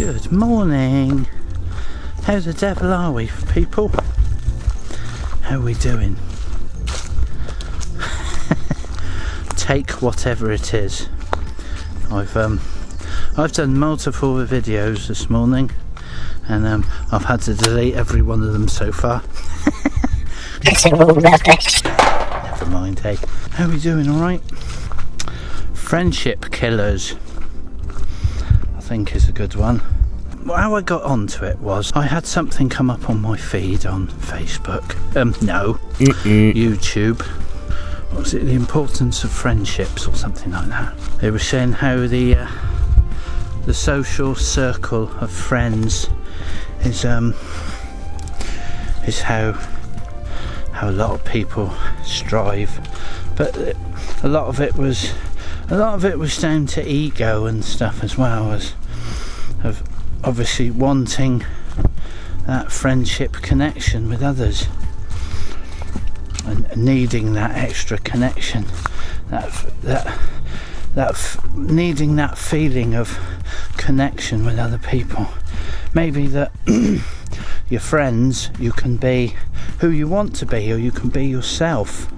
Good morning. How the devil are we, people? How are we doing? Take whatever it is. I've done multiple videos this morning, and I've had to delete every one of them so far. Never mind, hey. How are we doing? All right. Friendship killers, I think, is a good one. How I got onto it was I had something come up on my feed on Facebook. YouTube. What was it? The importance of friendships or something like that. They were saying how the social circle of friends is how a lot of people strive, but a lot of it was down to ego and stuff, as well as of obviously wanting that friendship connection with others and needing that extra connection, needing that feeling of connection with other people. Maybe that your friends, you can be who you want to be, or you can be yourself.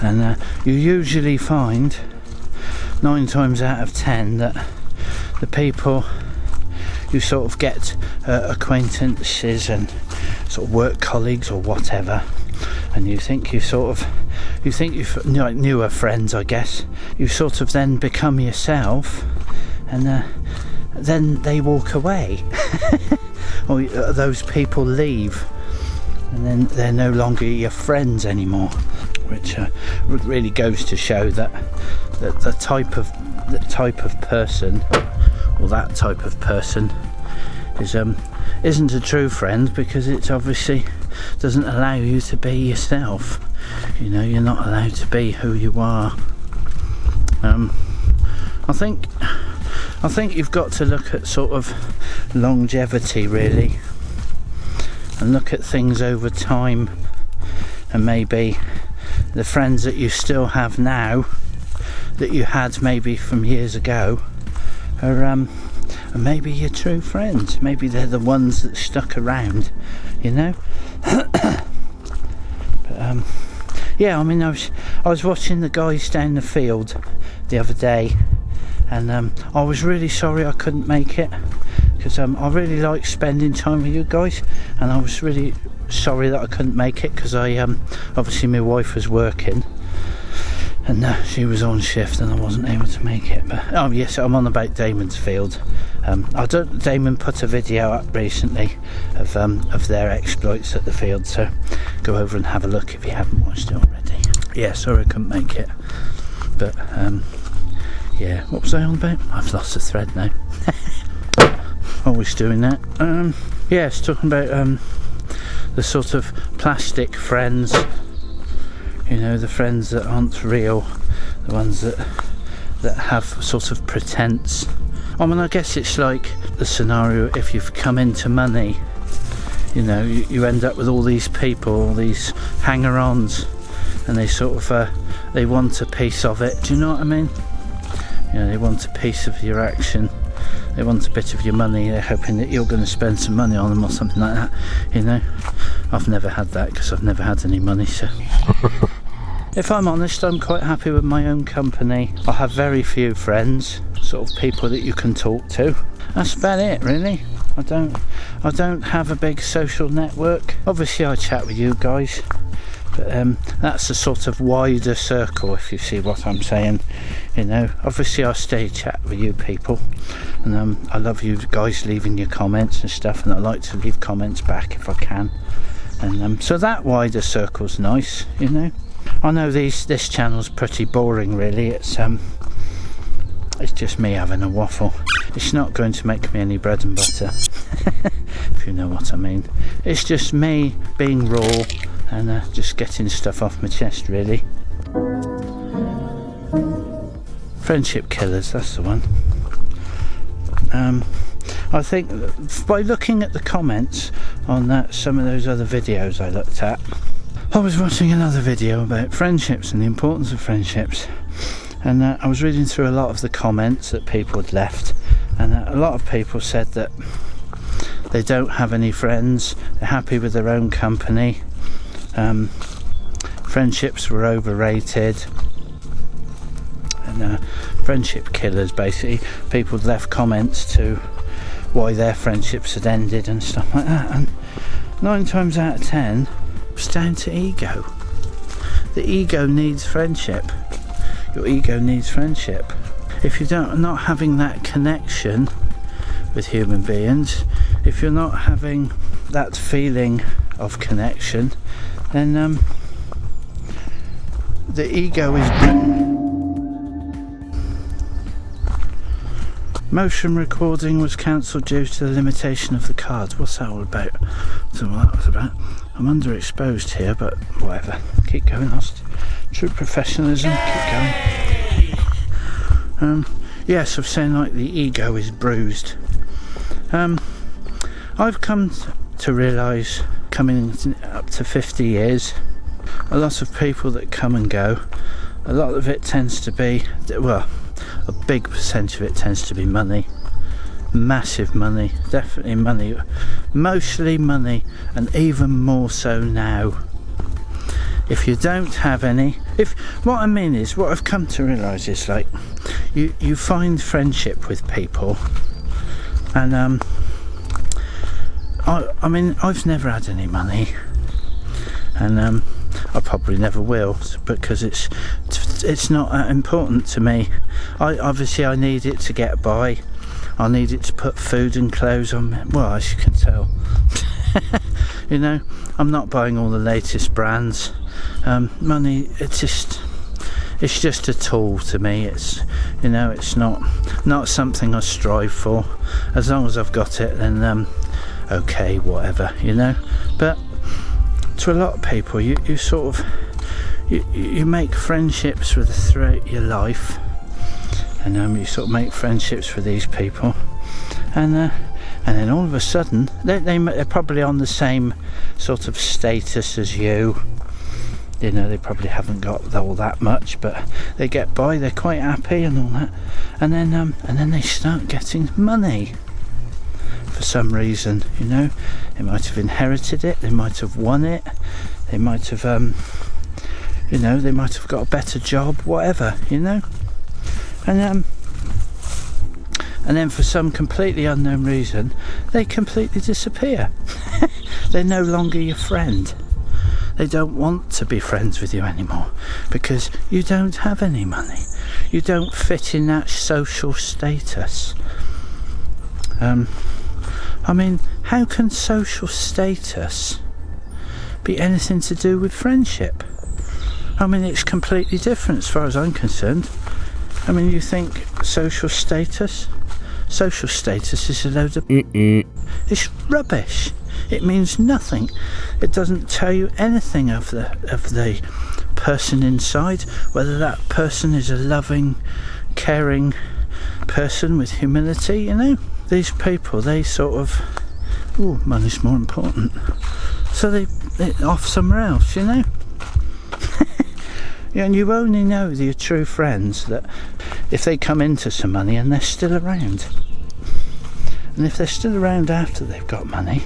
And you usually find 9 times out of 10 that the people you sort of get acquaintances and sort of work colleagues or whatever, and you think you've newer friends, I guess. You sort of then become yourself, and then they walk away, or those people leave, and then they're no longer your friends anymore. Which really goes to show that the type of person, or that type of person, isn't a true friend, because it obviously doesn't allow you to be yourself. You know, you're not allowed to be who you are. I think you've got to look at sort of longevity, really, and look at things over time, and maybe the friends that you still have now, that you had maybe from years ago, are maybe your true friends. Maybe they're the ones that stuck around, you know. But yeah, I mean, I was watching the guys down the field the other day, and I was really sorry I couldn't make it, because I really like spending time with you guys, and I was really sorry that I couldn't make it, because I obviously my wife was working, and she was on shift, and I wasn't able to make it. But yes, I'm on about Damon's field. Damon put a video up recently of their exploits at the field, so go over and have a look if you haven't watched it already. Yeah, sorry I couldn't make it, but yeah, what was I on about? I've lost the thread now. Always doing that. Yes, talking about the sort of plastic friends, you know, the friends that aren't real, the ones that have sort of pretense. I mean, I guess it's like the scenario if you've come into money, you know, you end up with all these people, all these hanger-ons, and they sort of they want a piece of it. Do you know what I mean? You know, they want a piece of your action. They want a bit of your money. They're hoping that you're going to spend some money on them or something like that, you know. I've never had that, because I've never had any money, so if I'm honest, I'm quite happy with my own company. I have very few friends, sort of people that you can talk to. That's about it, really. I don't have a big social network. Obviously I chat with you guys, but that's a sort of wider circle, if you see what I'm saying. You know, obviously I stay chat with you people, and I love you guys leaving your comments and stuff, and I like to leave comments back if I can, and so that wider circle's nice, you know. I know this channel's pretty boring, really. It's just me having a waffle. It's not going to make me any bread and butter, if you know what I mean. It's just me being raw and just getting stuff off my chest, really. Friendship killers, that's the one. I think by looking at the comments on some of those other videos I looked at, I was watching another video about friendships and the importance of friendships, and I was reading through a lot of the comments that people had left, And a lot of people said that they don't have any friends, they're happy with their own company. Friendships were overrated, and friendship killers, basically. People left comments to why their friendships had ended and stuff like that, and 9 times out of 10 it's down to ego. The ego needs friendship. Your ego needs friendship. If you're not having that connection with human beings, if you're not having that feeling of connection, then the ego is... Motion recording was cancelled due to the limitation of the cards. What's that all about? I don't know what that was about. I'm underexposed here, but whatever. Keep going. That's true professionalism. Keep going. Yes, I'm saying like the ego is bruised. I've come to realise, coming up to 50 years, a lot of people that come and go, a lot of it tends to be, well, a big percentage of it tends to be money. Massive money, definitely money, mostly money, and even more so now. If you don't have any, what I mean is, what I've come to realise is, like, you find friendship with people, and I mean, I've never had any money, and I probably never will, because it's not that important to me. Obviously I need it to get by. I need it to put food and clothes on me. Well, as you can tell. You know, I'm not buying all the latest brands. Money, it's just a tool to me. It's, you know, it's not something I strive for. As long as I've got it, then okay, whatever, you know. But to a lot of people, you sort of you make friendships throughout your life, and you sort of make friendships with these people, and then all of a sudden they're probably on the same sort of status as you. You know, they probably haven't got all that much, but they get by. They're quite happy and all that, and then they start getting money for some reason. You know, they might have inherited it, they might have won it, they might have you know, they might have got a better job, whatever, you know. And then for some completely unknown reason, they completely disappear. They're no longer your friend. They don't want to be friends with you anymore because you don't have any money. You don't fit in that social status. I mean, how can social status be anything to do with friendship? I mean, it's completely different as far as I'm concerned. I mean, you think social status? Social status is a load of... It's rubbish. It means nothing. It doesn't tell you anything of the person inside, whether that person is a loving, caring person with humility, you know. These people, they sort of, oh, money's more important, so they off somewhere else, you know. Yeah, and you only know your true friends that if they come into some money and they're still around. And if they're still around after they've got money,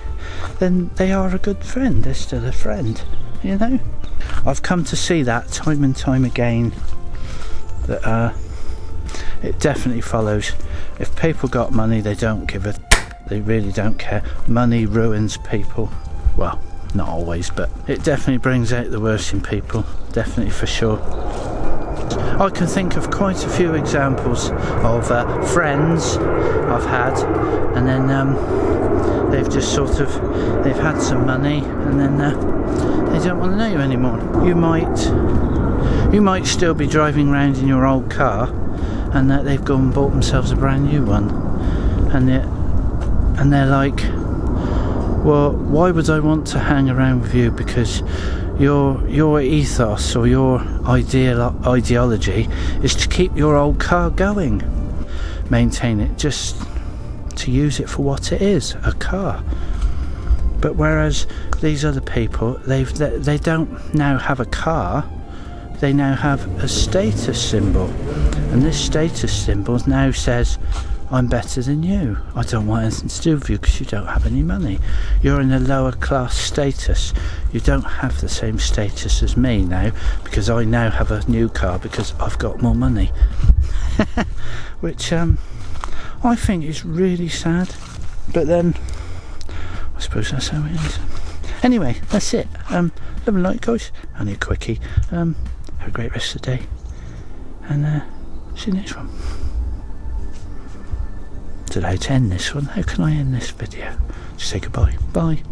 then they are a good friend. They're still a friend, you know. I've come to see that time and time again, that it definitely follows. If people got money, they don't give a... They really don't care. Money ruins people. Well, not always, but it definitely brings out the worst in people. Definitely, for sure. I can think of quite a few examples of friends I've had, and then they've just sort of, they've had some money, and then they don't want to know you anymore. You might still be driving around in your old car, and they've gone and bought themselves a brand new one, and they're like, well, why would I want to hang around with you? Because your ethos or your ideology is to keep your old car going, maintain it, just to use it for what it is, a car. But whereas these other people, they don't now have a car, they now have a status symbol, and this status symbol now says, I'm better than you. I don't want anything to do with you because you don't have any money. You're in a lower class status. You don't have the same status as me now, because I now have a new car because I've got more money. Which I think is really sad. But then, I suppose that's how it is. Anyway, that's it. Love and light, guys. Only a quickie. Have a great rest of the day. And see you next one. Don't know how to end this one. How can I end this video? Just say goodbye. Bye.